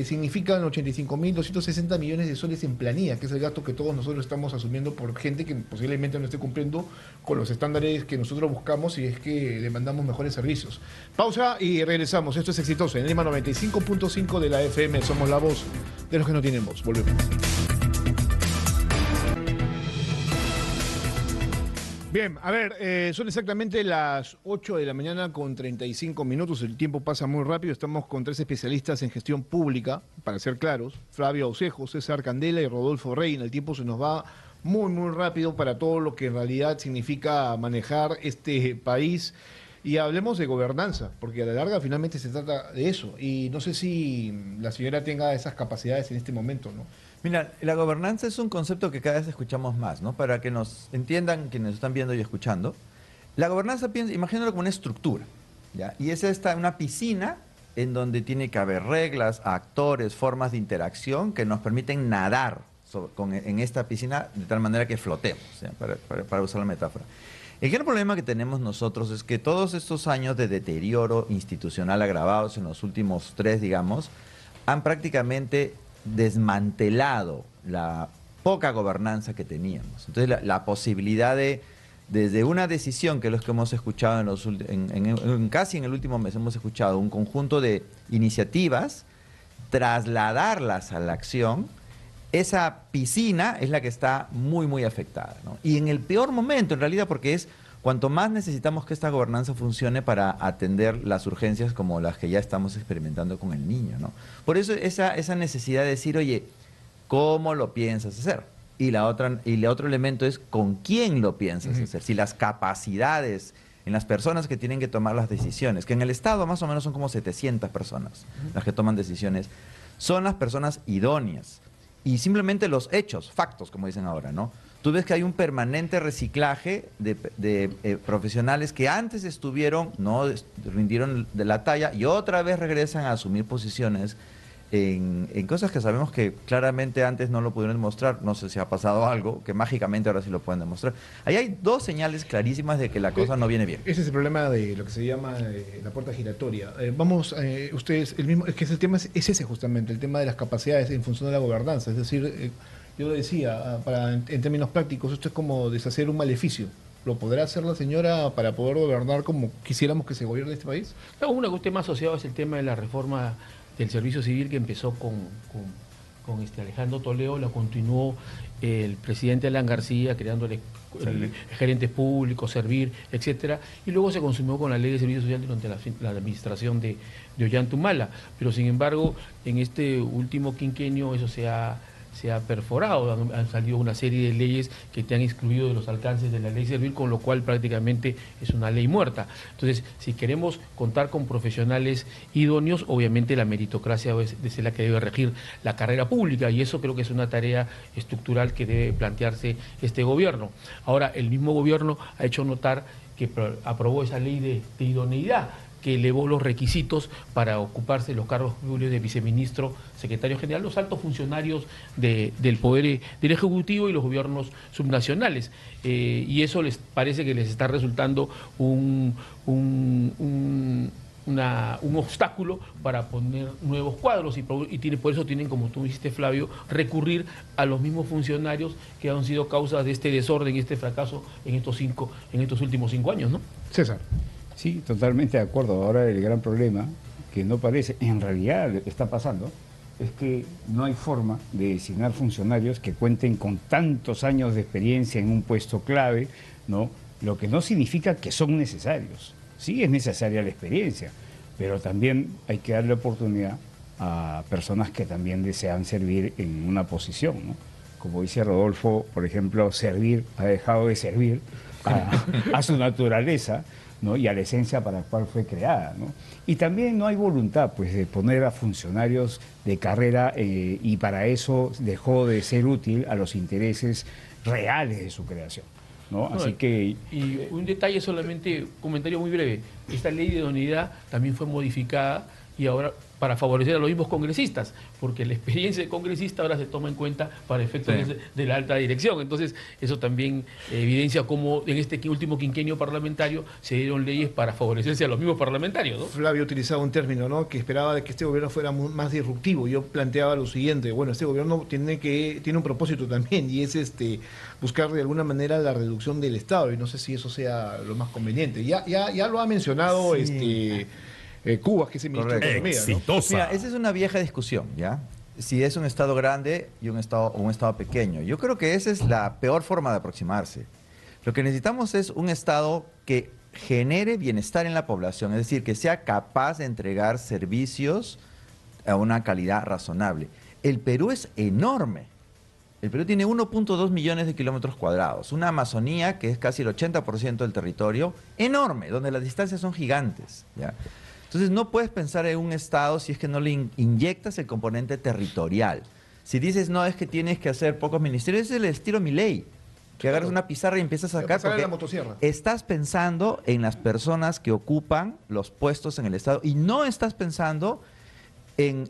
significan 85.260 millones de soles en planilla, que es el gasto que todos nosotros estamos asumiendo por gente que posiblemente no esté cumpliendo con los estándares que nosotros buscamos, y es que demandamos mejores servicios. Pausa y regresamos. Esto es Exitoso en Lima 95.5 de la FM. Somos la voz de los que no tienen voz. Volvemos. Bien, a ver, son exactamente las 8 de la mañana con 35 minutos. El tiempo pasa muy rápido. Estamos con 3 especialistas en gestión pública, para ser claros: Flavio Aucejo, César Candela y Rodolfo Reina. El tiempo se nos va muy, muy rápido para todo lo que en realidad significa manejar este país. Y hablemos de gobernanza, porque a la larga finalmente se trata de eso. Y no sé si la señora tenga esas capacidades en este momento, ¿no? Mira, la gobernanza es un concepto que cada vez escuchamos más, ¿no? Para que nos entiendan quienes están viendo y escuchando. La gobernanza, imagínalo como una estructura, ¿ya? Y es una piscina en donde tiene que haber reglas, actores, formas de interacción que nos permiten nadar en esta piscina de tal manera que flotemos, ¿ya? Para usar la metáfora. El gran problema que tenemos nosotros es que todos estos años de deterioro institucional agravados en los últimos 3, digamos, han prácticamente desmantelado la poca gobernanza que teníamos. Entonces, la posibilidad de, desde una decisión, que es lo que hemos escuchado casi en el último mes, hemos escuchado un conjunto de iniciativas, trasladarlas a la acción, esa piscina es la que está muy, muy afectada, ¿no? Y en el peor momento, en realidad, porque es cuanto más necesitamos que esta gobernanza funcione para atender las urgencias como las que ya estamos experimentando con el niño, ¿no? Por eso esa necesidad de decir, oye, ¿cómo lo piensas hacer? y el otro elemento es con quién lo piensas hacer. Si las capacidades en las personas que tienen que tomar las decisiones, que en el Estado más o menos son como 700 personas las que toman decisiones, son las personas idóneas. Y simplemente los hechos, factos, como dicen ahora, ¿no? Tú ves que hay un permanente reciclaje de profesionales que antes estuvieron, no rindieron de la talla y otra vez regresan a asumir posiciones en cosas que sabemos que claramente antes no lo pudieron demostrar. No sé si ha pasado algo, que mágicamente ahora sí lo pueden demostrar. Ahí hay dos señales clarísimas de que la cosa no viene bien. Ese es el problema de lo que se llama la puerta giratoria. Vamos, ustedes, el mismo, es que ese tema es ese justamente, el tema de las capacidades en función de la gobernanza. Es decir, yo decía, en términos prácticos, esto es como deshacer un maleficio. ¿Lo podrá hacer la señora para poder gobernar como quisiéramos que se gobierne este país? No, uno que usted más asociado es el tema de la reforma del servicio civil que empezó con Alejandro Toledo, la continuó el presidente Alan García, creando el gerentes públicos, servir, etcétera, y luego se consumió con la ley de servicio social durante la administración de Ollanta-Humala. Pero sin embargo, en este último quinquenio eso se ha perforado, han salido una serie de leyes que te han excluido de los alcances de la ley civil, con lo cual prácticamente es una ley muerta. Entonces, si queremos contar con profesionales idóneos, obviamente la meritocracia es la que debe regir la carrera pública, y eso creo que es una tarea estructural que debe plantearse este gobierno. Ahora, el mismo gobierno ha hecho notar que aprobó esa ley de idoneidad, que elevó los requisitos para ocuparse de los cargos públicos de viceministro, secretario general, los altos funcionarios del Poder del Ejecutivo y los gobiernos subnacionales. Y eso les parece que les está resultando un obstáculo para poner nuevos cuadros y por eso tienen, como tú dijiste, Flavio, recurrir a los mismos funcionarios que han sido causas de este desorden y este fracaso en estos últimos 5 años, ¿no? César. Sí, totalmente de acuerdo. Ahora el gran problema, que no parece, en realidad está pasando, es que no hay forma de designar funcionarios que cuenten con tantos años de experiencia en un puesto clave, ¿no? Lo que no significa que son necesarios. Sí es necesaria la experiencia, pero también hay que darle oportunidad a personas que también desean servir en una posición, ¿no? Como dice Rodolfo, por ejemplo, servir ha dejado de servir a su naturaleza, ¿no? Y a la esencia para la cual fue creada, ¿no? Y también no hay voluntad, pues, de poner a funcionarios de carrera y para eso dejó de ser útil a los intereses reales de su creación, ¿no? Así que... Y un detalle solamente, un comentario muy breve. Esta ley de idoneidad también fue modificada y ahora para favorecer a los mismos congresistas, porque la experiencia de congresista ahora se toma en cuenta para efectos de la alta dirección. Entonces, eso también evidencia cómo en este último quinquenio parlamentario se dieron leyes para favorecerse a los mismos parlamentarios, ¿no? Flavio utilizaba un término, ¿no?, que esperaba de que este gobierno fuera más disruptivo. Yo planteaba lo siguiente: bueno, este gobierno tiene un propósito también, y es buscar de alguna manera la reducción del Estado, y no sé si eso sea lo más conveniente. Ya lo ha mencionado Cubas, que es el ministro de Economía, ¿no? Mira, esa es una vieja discusión, ¿ya? Si es un Estado grande y un Estado pequeño. Yo creo que esa es la peor forma de aproximarse. Lo que necesitamos es un Estado que genere bienestar en la población, es decir, que sea capaz de entregar servicios a una calidad razonable. El Perú es enorme. El Perú tiene 1.2 millones de kilómetros cuadrados, una Amazonía que es casi el 80% del territorio, enorme, donde las distancias son gigantes, ¿ya? Entonces no puedes pensar en un Estado si es que no le inyectas el componente territorial. Si dices, no, es que tienes que hacer pocos ministerios, ese es el estilo Milei, que agarras una pizarra y empiezas a sacar, porque la motosierra. Estás pensando en las personas que ocupan los puestos en el Estado y no estás pensando en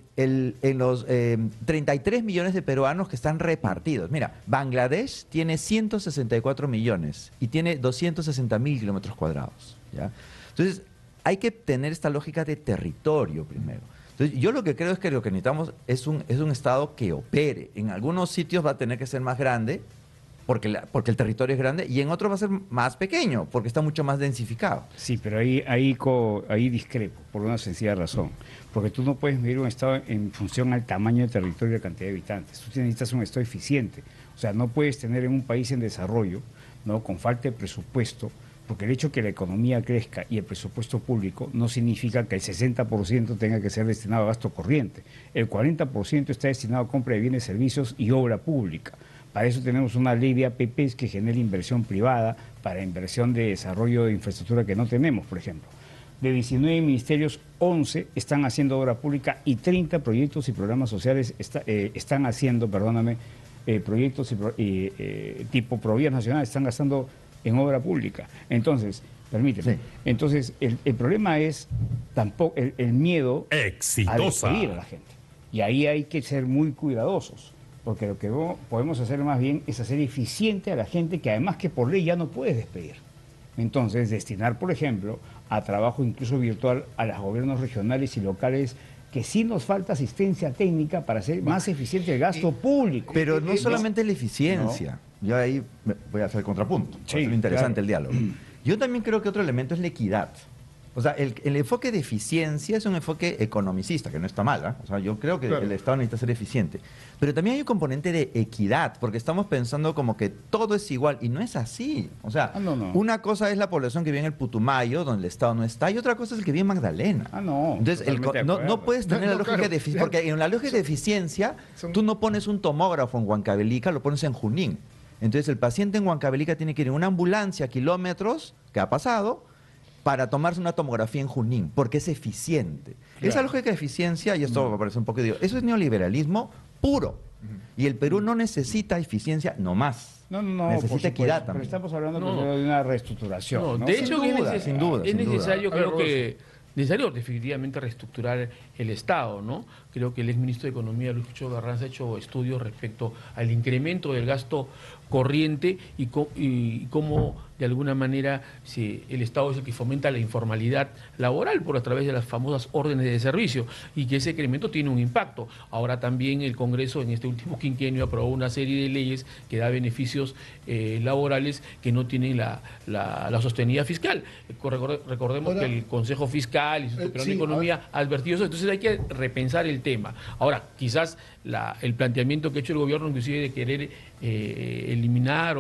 los 33 millones de peruanos que están repartidos. Mira, Bangladesh tiene 164 millones y tiene 260.000 kilómetros cuadrados, ¿ya? Entonces, hay que tener esta lógica de territorio primero. Entonces, yo lo que creo es que lo que necesitamos es un Estado que opere. En algunos sitios va a tener que ser más grande, porque el territorio es grande, y en otros va a ser más pequeño, porque está mucho más densificado. Sí, pero ahí discrepo, por una sencilla razón. Porque tú no puedes medir un Estado en función al tamaño del territorio y la cantidad de habitantes. Tú necesitas un Estado eficiente. O sea, no puedes tener en un país en desarrollo, ¿no?, con falta de presupuesto, porque el hecho de que la economía crezca y el presupuesto público no significa que el 60% tenga que ser destinado a gasto corriente. El 40% está destinado a compra de bienes, servicios y obra pública. Para eso tenemos una ley de APPs que genera inversión privada para inversión de desarrollo de infraestructura que no tenemos, por ejemplo. De 19 ministerios, 11 están haciendo obra pública y 30 proyectos y programas sociales están haciendo, proyectos tipo Provías Nacionales, están gastando en obra pública. Entonces, permíteme. Sí. Entonces, el problema es tampoco el miedo Exitosa. a despedir a la gente. Y ahí hay que ser muy cuidadosos, porque lo que podemos hacer más bien es hacer eficiente a la gente que además que por ley ya no puedes despedir. Entonces, destinar, por ejemplo, a trabajo incluso virtual a los gobiernos regionales y locales, que sí nos falta asistencia técnica para hacer más eficiente el gasto público. Pero no solamente la eficiencia. Yo ahí voy a hacer el contrapunto. Sí, Va a ser interesante claro. el diálogo. Yo también creo que otro elemento es la equidad. O sea, el enfoque de eficiencia es un enfoque economicista, que no está mal, ¿eh? O sea, yo creo que Claro. el Estado necesita ser eficiente. Pero también hay un componente de equidad, porque estamos pensando como que todo es igual, y no es así. O sea, No. una cosa es la población que vive en el Putumayo, donde el Estado no está, y otra cosa es el que vive en Magdalena. No. Entonces, Totalmente de no acuerdo. puedes tener No, la lógica claro. de eficiencia, porque en la lógica de eficiencia, son- tú no pones un tomógrafo en Huancavelica, lo pones en Junín. Entonces, el paciente en Huancavelica tiene que ir en una ambulancia a kilómetros, que ha pasado, para tomarse una tomografía en Junín, porque es eficiente. Claro. Esa lógica de eficiencia, y esto me parece un poco, digo, eso es neoliberalismo puro. Y el Perú no necesita eficiencia, no más. No, por Necesita supuesto, equidad pero también. estamos hablando No. primero de una reestructuración. No, ¿no? de Sin hecho, duda, es sin duda, es sin duda. necesario, A ver, creo que necesario definitivamente reestructurar el Estado, ¿no? Creo que el exministro de Economía, Luis Cucho Garranz, ha hecho estudios respecto al incremento del gasto corriente y cómo de alguna manera el Estado es el que fomenta la informalidad laboral por a través de las famosas órdenes de servicio y que ese incremento tiene un impacto. Ahora también el Congreso en este último quinquenio aprobó una serie de leyes que da beneficios laborales que no tienen la sostenibilidad fiscal. Recordemos Ahora, que el Consejo Fiscal y su Superior sí, de Economía ha advertido eso, entonces hay que repensar el tema. Ahora, quizás el planteamiento que ha hecho el gobierno, inclusive de querer eliminar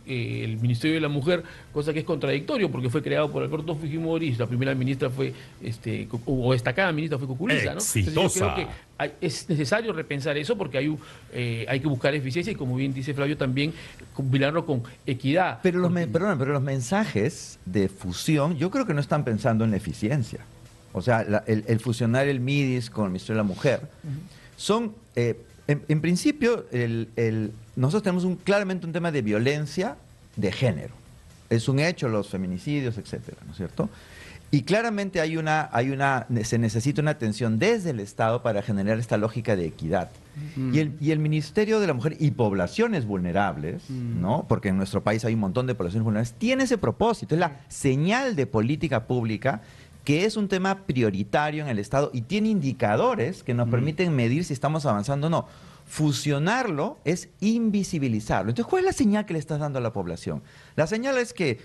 el Ministerio de la Mujer, cosa que es contradictorio porque fue creado por Alberto Fujimori y la primera ministra fue, o destacada ministra fue Cuculiza, ¿no? Entonces yo Exitosa. creo que es necesario repensar eso porque hay que buscar eficiencia y, como bien dice Flavio, también combinarlo con equidad. Pero Porque- pero los mensajes de fusión, yo creo que no están pensando en la eficiencia. O sea, el fusionar el MIDIS con el Ministerio de la Mujer son, en principio, nosotros tenemos claramente un tema de violencia de género. Es un hecho los feminicidios, etcétera, ¿no es cierto? Y claramente se necesita una atención desde el Estado para generar esta lógica de equidad. Y el Ministerio de la Mujer y Poblaciones Vulnerables, ¿no? Porque en nuestro país hay un montón de poblaciones vulnerables, tiene ese propósito, es la señal de política pública que es un tema prioritario en el Estado y tiene indicadores que nos permiten medir si estamos avanzando o no. Fusionarlo es invisibilizarlo. Entonces, ¿cuál es la señal que le estás dando a la población? La señal es que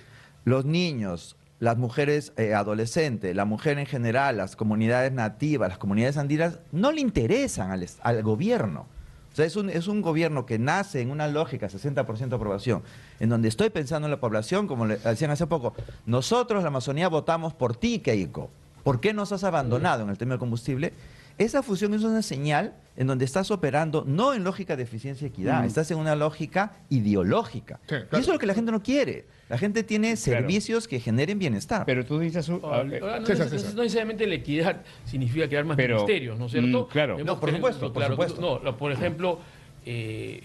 los niños, las mujeres adolescentes, la mujer en general, las comunidades nativas, las comunidades andinas, no le interesan al gobierno. O sea, es un gobierno que nace en una lógica 60% aprobación, en donde estoy pensando en la población, como le decían hace poco, nosotros, la Amazonía, votamos por ti, Keiko. ¿Por qué nos has abandonado en el tema del combustible? Esa fusión es una señal en donde estás operando no en lógica de eficiencia y equidad, estás en una lógica ideológica. Sí, Y claro. eso es lo que la gente no quiere. La gente tiene servicios que generen bienestar. Pero tú dices... Ahora, no, César, no César. necesariamente la equidad signifa crear más Pero, ministerios, ¿no es cierto? claro. Hemos No, por tenido- supuesto, por claro, supuesto. no, por ejemplo,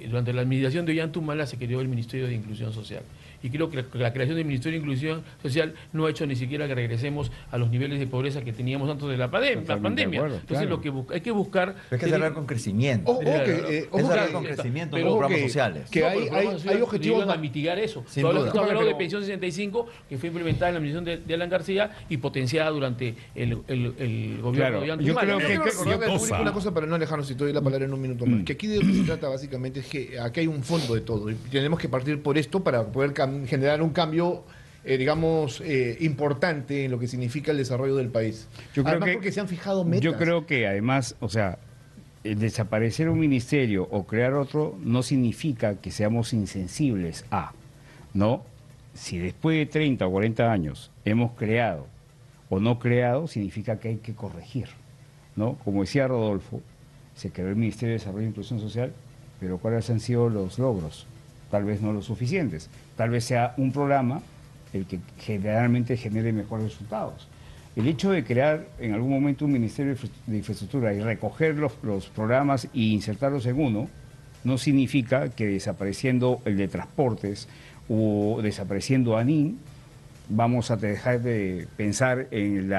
durante la administración de Ollantumala se creó el Ministerio de Inclusión Social. Y creo que la creación del Ministerio de Inclusión Social no ha hecho ni siquiera que regresemos a los niveles de pobreza que teníamos antes de la Totalmente pandemia. de acuerdo, Entonces, claro. lo que hay que buscar... Pero es que cerrar con crecimiento. Ojo que, Es ojo cerrar que- con crecimiento, pero no ojo programas que- sociales. que No, hay- pero los programas hay sociales objetivos ayudan a más- mitigar eso. Sin Tú duda. estás hablando de Pero- Pensión 65, que fue implementada en la administración de Alan García y potenciada durante el gobierno Claro, de yo Ollantumala. creo Yo que- quiero recordarle al Exitosa. público una cosa para no alejarnos y te doy la palabra en un minuto más. Que aquí de lo que se trata básicamente es que aquí hay un fondo de todo y tenemos que partir por esto para poder generar un cambio, digamos, importante en lo que significa el desarrollo del país. Además, porque se han fijado metas. Yo creo que además, o sea, el desaparecer un ministerio o crear otro no significa que seamos insensibles a, ¿no? Si después de 30 o 40 años hemos creado o no creado, significa que hay que corregir, ¿no? Como decía Rodolfo, se creó el Ministerio de Desarrollo e Inclusión Social, pero ¿cuáles han sido los logros? tal vez no los suficientes. Tal vez sea un programa el que generalmente genere mejores resultados. El hecho de crear en algún momento un Ministerio de Infraestructura y recoger los programas e insertarlos en uno, no significa que desapareciendo el de transportes o desapareciendo ANIN, vamos a dejar de pensar en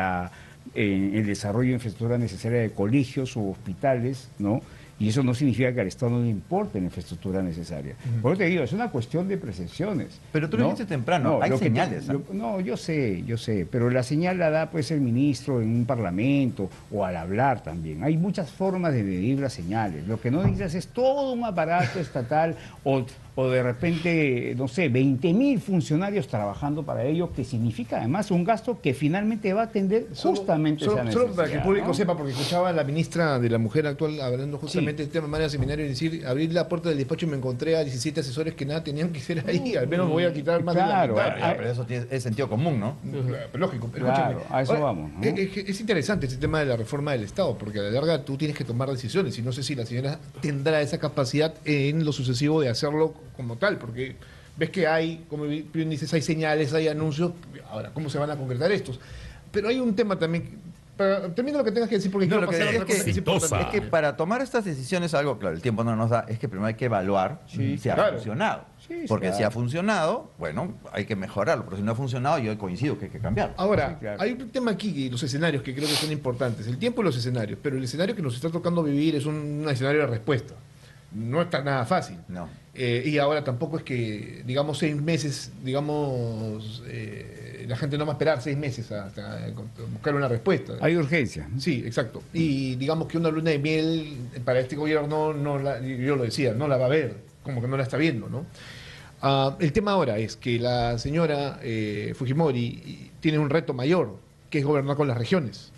el desarrollo de infraestructura necesaria de colegios o hospitales, ¿no? Y eso no significa que al Estado no le importe la infraestructura necesaria. Por eso te digo, es una cuestión de percepciones. Pero tú lo dijiste temprano, No, hay lo que señales. no, yo sé, pero la señal la da pues el ministro en un parlamento o al hablar también. Hay muchas formas de medir las señales. Lo que no necesitas es todo un aparato estatal o de repente, no sé, 20.000 funcionarios trabajando para ello, que significa además un gasto que finalmente va a atender justamente esa necesidad. Solo para que el público ¿no? sepa, porque escuchaba a la ministra de la Mujer actual hablando justamente del tema de seminario y decir, abrir la puerta del despacho y me encontré a 17 asesores que nada tenían que ser ahí, al menos me voy a quitar más Claro, de la mitad. Pero eso es sentido común, ¿no? Lógico, pero Claro, escúchame. a eso Ahora, vamos, ¿no? Es interesante este tema de la reforma del Estado, porque a la larga tú tienes que tomar decisiones y no sé si la señora tendrá esa capacidad en lo sucesivo de hacerlo como tal, porque ves que hay, como bien dices, hay señales, hay anuncios. Ahora, ¿cómo se van a concretar estos? Pero hay un tema también, termina lo que tengas que decir, porque No, quiero lo que pasar a decía otra cosa que es importante. es que para tomar estas decisiones, algo, claro, el tiempo no nos da, es que primero hay que evaluar si ha claro. funcionado. Sí, Porque claro. si ha funcionado, bueno, hay que mejorarlo. Pero si no ha funcionado, yo coincido que hay que cambiarlo. Ahora, Sí, claro. hay un tema aquí, y los escenarios que creo que son importantes. El tiempo y los escenarios, pero el escenario que nos está tocando vivir es un escenario de respuesta. No está nada fácil. No. Y ahora tampoco es que, digamos, 6 meses, la gente no va a esperar 6 meses hasta buscar una respuesta. Hay urgencia. Sí, exacto. Y digamos que una luna de miel para este gobierno, yo lo decía, no la va a ver, como que no la está viendo, ¿no? El tema ahora es que la señora Fujimori tiene un reto mayor, que es gobernar con las regiones.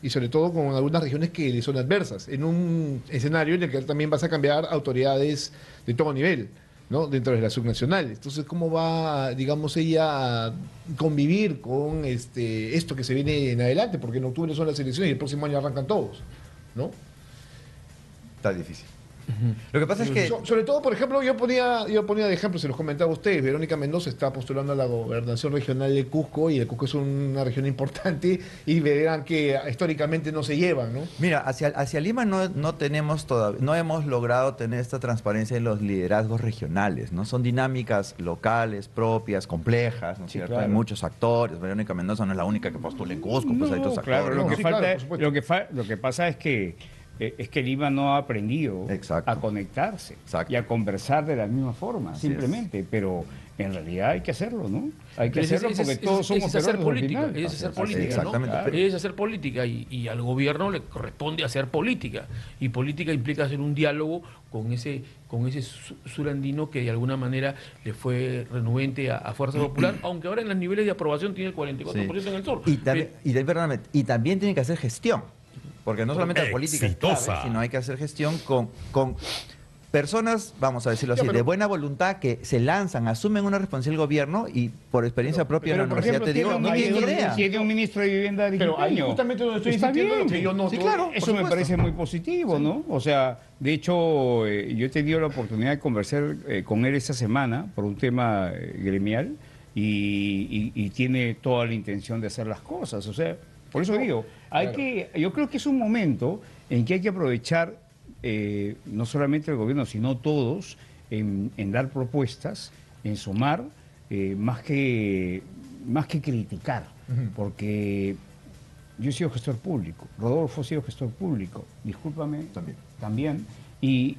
Y sobre todo con algunas regiones que le son adversas, en un escenario en el que también vas a cambiar autoridades de todo nivel, ¿no? Dentro de las subnacionales. Entonces, ¿cómo va, digamos, ella a convivir con esto que se viene en adelante? Porque en octubre son las elecciones y el próximo año arrancan todos, ¿no? Está difícil. Lo que pasa es que... Sobre todo, por ejemplo, yo ponía de ejemplo, se los comentaba a ustedes, Verónica Mendoza está postulando a la gobernación regional de Cusco, y el Cusco es una región importante, y verán que históricamente no se llevan, ¿no? Mira, hacia Lima no tenemos todavía, no hemos logrado tener esta transparencia en los liderazgos regionales, ¿no? Son dinámicas locales, propias, complejas, ¿no es Sí, cierto? claro. Hay muchos actores. Verónica Mendoza no es la única que postula en Cusco, pues hay No, otros claro, actores. lo ¿no? que Sí, falta, claro, por supuesto. lo que pasa es que Lima no ha aprendido Exacto. a conectarse Exacto. y a conversar de la misma forma, Así simplemente, pero en realidad hay que hacerlo, ¿no? Hay que Pero hacerlo porque todos somos es hacer peruanos al política, final. es hacer Así es, política, exactamente. ¿no? Es hacer política y al gobierno le corresponde hacer política. Y política implica hacer un diálogo con ese surandino que de alguna manera le fue renuente a Fuerza Popular, aunque ahora en los niveles de aprobación tiene el 44% en el sur. Perdóname, y también tiene que hacer gestión, porque no solamente la política es clave, Exitosa. sino hay que hacer gestión con personas, vamos a decirlo Ya, así, pero- de buena voluntad, que se lanzan, asumen una responsabilidad del gobierno y por experiencia propia en la por universidad ejemplo, te digo, no tienen idea. Tiene un ministro de vivienda Pero ahí arequipeño. justamente donde estoy Está insistiendo bien. lo que yo noto. Sí, claro. por Eso me supuesto. parece muy positivo, ¿no? O sea, de hecho, yo he tenido la oportunidad de conversar con él esta semana por un tema gremial y tiene toda la intención de hacer las cosas. O sea, por eso digo, yo creo que es un momento en que hay que aprovechar no solamente el gobierno, sino todos en dar propuestas, en sumar, más que criticar, porque yo he sido gestor público, Rodolfo ha sido gestor público, discúlpame, también. Y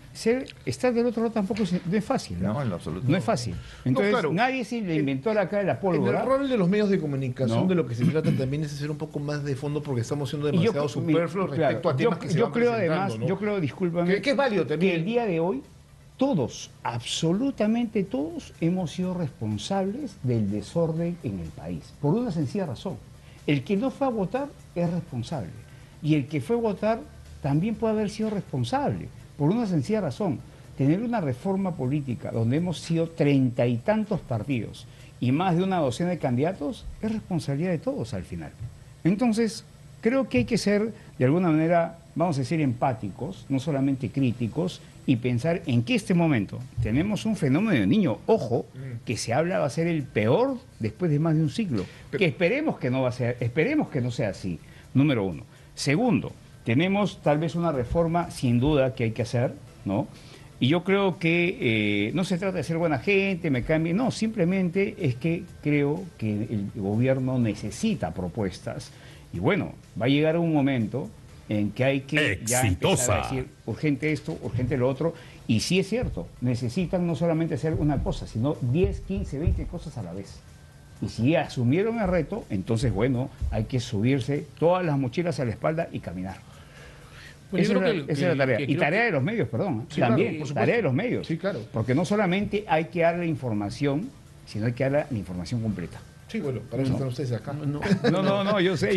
estar del otro lado tampoco no es fácil. No, en lo absoluto. No es fácil. Entonces, claro. nadie se le inventó la cara de la En pólvora. el rol de los medios de comunicación, No. de lo que se trata también es hacer un poco más de fondo, porque estamos siendo Y yo- demasiado superfluos claro, respecto a temas que se yo van creo presentando, además, ¿no? yo creo, discúlpame, Que es válido también. que el día de hoy todos, absolutamente todos, hemos sido responsables del desorden en el país, por una sencilla razón. El que no fue a votar es responsable, y el que fue a votar también puede haber sido responsable, por una sencilla razón. Tener una reforma política donde hemos sido 30 y tantos partidos y más de una docena de candidatos es responsabilidad de todos al final. Entonces, creo que hay que ser de alguna manera, vamos a decir, empáticos, no solamente críticos, y pensar en que este momento tenemos un fenómeno de niño, ojo, que se habla va a ser el peor después de más de un siglo, que esperemos que no sea así, número uno. Segundo, tenemos tal vez una reforma sin duda que hay que hacer, ¿no? Y yo creo que no se trata de ser buena gente, me cambie, no, simplemente es que creo que el gobierno necesita propuestas y bueno, va a llegar un momento en que hay que ya empezar a decir urgente esto, urgente lo otro, y sí es cierto, necesitan no solamente hacer una cosa, sino 10, 15, 20 cosas a la vez. Y si asumieron el reto, entonces bueno, hay que subirse todas las mochilas a la espalda y caminar. Pues esa es la tarea. Y tarea de los medios, perdón. Sí, también, claro, tarea de los medios. Sí, claro. Porque no solamente hay que dar la información, sino hay que dar la información completa. Sí, bueno, para eso están ustedes acá. No, yo sé.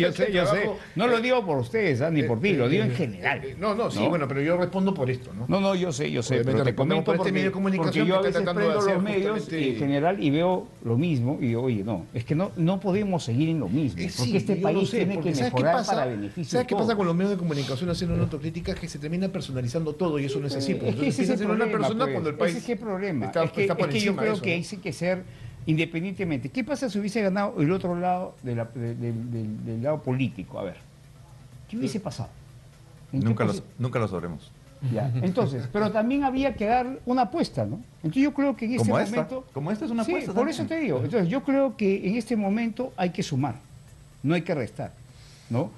No lo digo por ustedes, ni por ti, lo digo en general. Sí, bueno, pero yo respondo por esto, ¿no? No, yo sé, Obviamente pero te respondemos comento por este medio de comunicación porque yo a que está veces tratando de prendo hacer los medios justamente- en general y veo lo mismo y digo, oye, no, es que no podemos seguir en lo mismo, porque Sí, este yo país lo sé, tiene porque que ¿sabes qué mejorar pasa? para beneficio ¿Sabes de qué pasa todos. con los medios de comunicación haciendo una autocrítica? Que se termina personalizando todo y eso no es así. Pues. Es que Entonces ese empieza es a el ser una problema, persona pues. cuando el país Ese es el problema. está es que por yo encima de creo eso, que ¿no? hay que ser independientemente. ¿Qué pasa si hubiese ganado el otro lado del lado político? A ver, ¿qué hubiese pasado? ¿En qué Nunca lo sabremos. Ya. Entonces, pero también había que dar una apuesta, ¿no? Entonces yo creo que en este momento... Como esta es una Sí, apuesta. por también. eso te digo. Entonces yo creo que en este momento hay que sumar, no hay que restar, ¿no?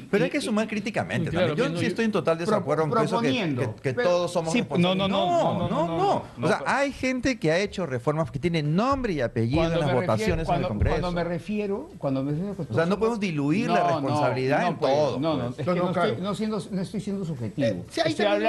Pero hay que sumar críticamente Claro, también. Yo sí estoy en total desacuerdo con eso proponiendo. que Pero- todos somos sí, responsables. no. O sea, hay gente que ha hecho reformas que tienen nombre y apellido en las votaciones en el Congreso. Cuando me refiero O sea, no podemos diluir la responsabilidad en todo. No, pues. es que no claro. estoy siendo subjetivo. Sí, ahí estoy también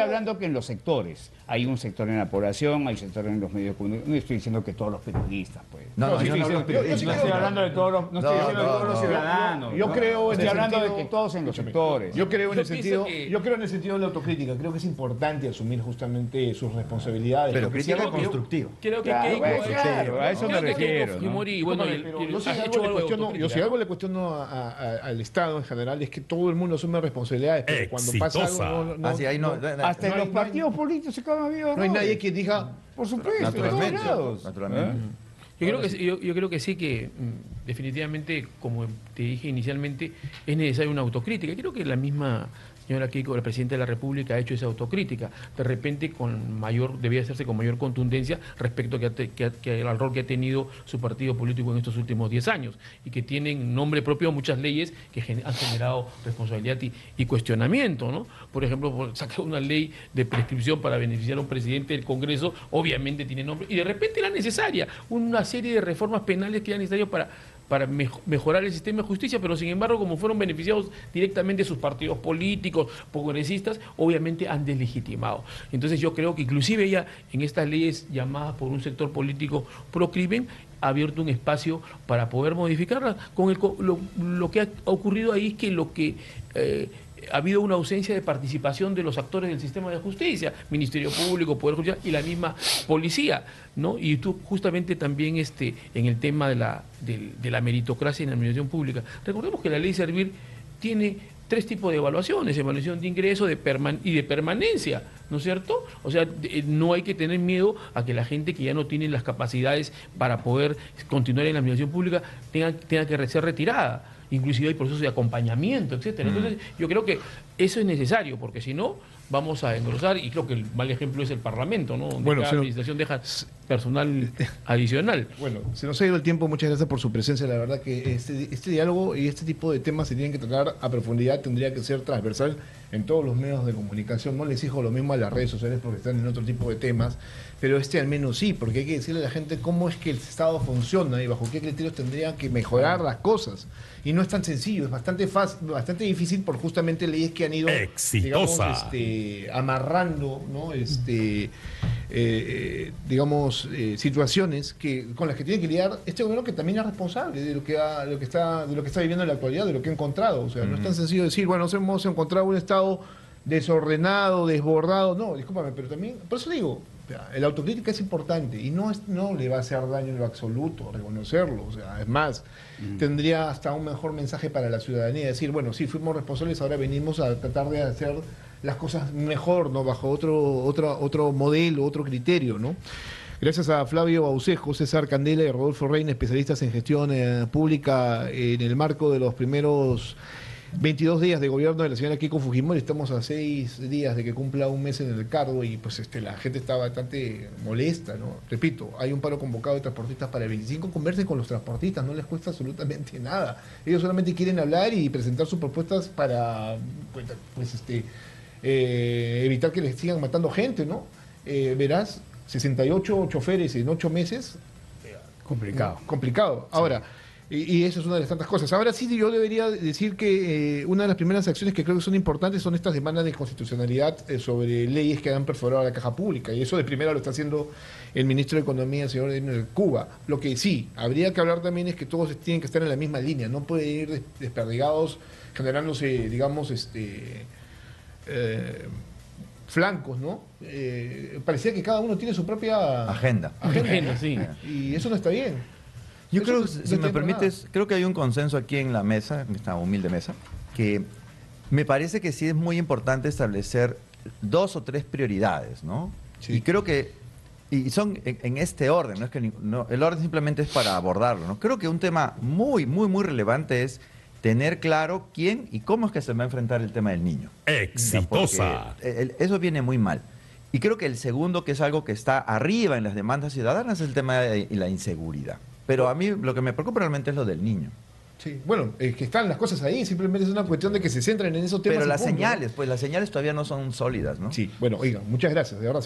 hablando que en los sectores. Hay un sector en la población, hay un sector en los medios de comunicación. No estoy diciendo que todos los periodistas, pues. No, yo no hablo de No periodistas. estoy hablando de todos los, no estoy diciendo de todos los ciudadanos. Yo creo en estoy el hablando de sentido- que todos en los sectores. Yo creo en el Yo pienso sentido, que- yo creo en el sentido de la autocrítica. Creo que es importante asumir justamente sus responsabilidades. Pero porque crítica si algo- constructiva. Creo que Claro, Keiko, bueno, claro, a eso me creo que refiero, Keiko ¿no? Fujimori, bueno, Pero yo si ha algo hecho le algo de cuestiono- yo autocrítica. si algo le cuestiono al Estado en general es que todo el mundo asume responsabilidades, pero cuando pasa algo Así ahí no. Hasta en los partidos políticos se acaban habido no hay nadie errores. que diga, Por supuesto, en todos Naturalmente. lados. Naturalmente. Yo creo que sí que definitivamente, como te dije inicialmente, es necesaria una autocrítica. Creo que la misma señora Keiko, la presidenta de la República, ha hecho esa autocrítica. De repente debía hacerse con mayor contundencia respecto al rol que ha tenido su partido político en estos últimos 10 años y que tienen nombre propio muchas leyes que han generado responsabilidad y cuestionamiento, ¿no? Por ejemplo, sacar una ley de prescripción para beneficiar a un presidente del Congreso, obviamente tiene nombre, y de repente era necesaria una serie de reformas penales que eran necesarias para mejorar el sistema de justicia, pero sin embargo, como fueron beneficiados directamente sus partidos políticos, progresistas, obviamente han deslegitimado. Entonces yo creo que inclusive ella, en estas leyes llamadas por un sector político pro crimen, ha abierto un espacio para poder modificarlas. Lo que ha ocurrido ahí es que ha habido una ausencia de participación de los actores del sistema de justicia, Ministerio Público, Poder Judicial y la misma policía, ¿no? Y tú justamente también en el tema de la meritocracia en la administración pública. Recordemos que la ley Servir tiene 3 tipos de evaluaciones: evaluación de ingreso y de permanencia, ¿no es cierto? O sea, no hay que tener miedo a que la gente que ya no tiene las capacidades para poder continuar en la administración pública tenga que ser retirada. Inclusive hay procesos de acompañamiento, etcétera. Entonces, yo creo que eso es necesario, porque si no, vamos a engrosar, y creo que el mal ejemplo es el Parlamento, ¿no? Donde Bueno, cada se nos- administración deja personal adicional. bueno, se nos ha ido el tiempo, muchas gracias por su presencia. La verdad que este diálogo y este tipo de temas se tienen que tratar a profundidad, tendría que ser transversal en todos los medios de comunicación. No les exijo lo mismo a las redes sociales porque están en otro tipo de temas, pero al menos sí, porque hay que decirle a la gente cómo es que el Estado funciona y bajo qué criterios tendrían que mejorar las cosas. Y no es tan sencillo, es bastante fácil, bastante difícil por justamente leyes que han ido digamos, amarrando, ¿no? Situaciones con las que tiene que lidiar este gobierno, que también es responsable de lo que está viviendo en la actualidad, de lo que ha encontrado. O sea, no es tan sencillo decir, bueno, nos hemos encontrado un Estado desordenado, desbordado. No, discúlpame, pero también, por eso digo, La autocrítica es importante y no le va a hacer daño en lo absoluto reconocerlo. O sea, es más, tendría hasta un mejor mensaje para la ciudadanía. Decir, bueno, sí, fuimos responsables, ahora venimos a tratar de hacer las cosas mejor, ¿no? Bajo otro modelo, otro criterio, ¿no? Gracias a Flavio Baucejo, César Candela y Rodolfo Reina, especialistas en gestión pública en el marco de los primeros 22 días de gobierno de la señora Keiko Fujimori. Estamos a 6 días de que cumpla un mes en el cargo y pues la gente está bastante molesta, ¿no? Repito, hay un paro convocado de transportistas para el 25. Conversen con los transportistas, no les cuesta absolutamente nada. Ellos solamente quieren hablar y presentar sus propuestas para evitar que les sigan matando gente, ¿no? Verás, 68 choferes en 8 meses. Complicado. Complicado. Ahora, y eso es una de las tantas cosas. Ahora sí, yo debería decir que una de las primeras acciones que creo que son importantes son estas demandas de constitucionalidad sobre leyes que han perforado la caja pública. Y eso de primera lo está haciendo el ministro de Economía, el señor Edwin Cuba. Lo que sí, habría que hablar también es que todos tienen que estar en la misma línea. No pueden ir desperdigados, generándose, digamos, flancos, ¿no? Parecía que cada uno tiene su propia Agenda, sí. Y eso no está bien. Yo Eso creo, no si me permites, creo que hay un consenso aquí en la mesa, en esta humilde mesa, que me parece que sí es muy importante establecer 2 o 3 prioridades, ¿no? Sí. Y creo que, y son en este orden, no es que el orden simplemente es para abordarlo, ¿no? Creo que un tema muy relevante es tener claro quién y cómo es que se va a enfrentar el tema del niño. Exitosa. Porque eso viene muy mal. Y creo que el segundo, que es algo que está arriba en las demandas ciudadanas, es el tema de la inseguridad. Pero a mí lo que me preocupa realmente es lo del niño. Sí, bueno, es que están las cosas ahí, simplemente es una cuestión de que se centren en esos temas. Pero y las punto, ¿no? señales, pues las señales todavía no son sólidas, ¿no? Sí, bueno, oigan, muchas gracias, de verdad.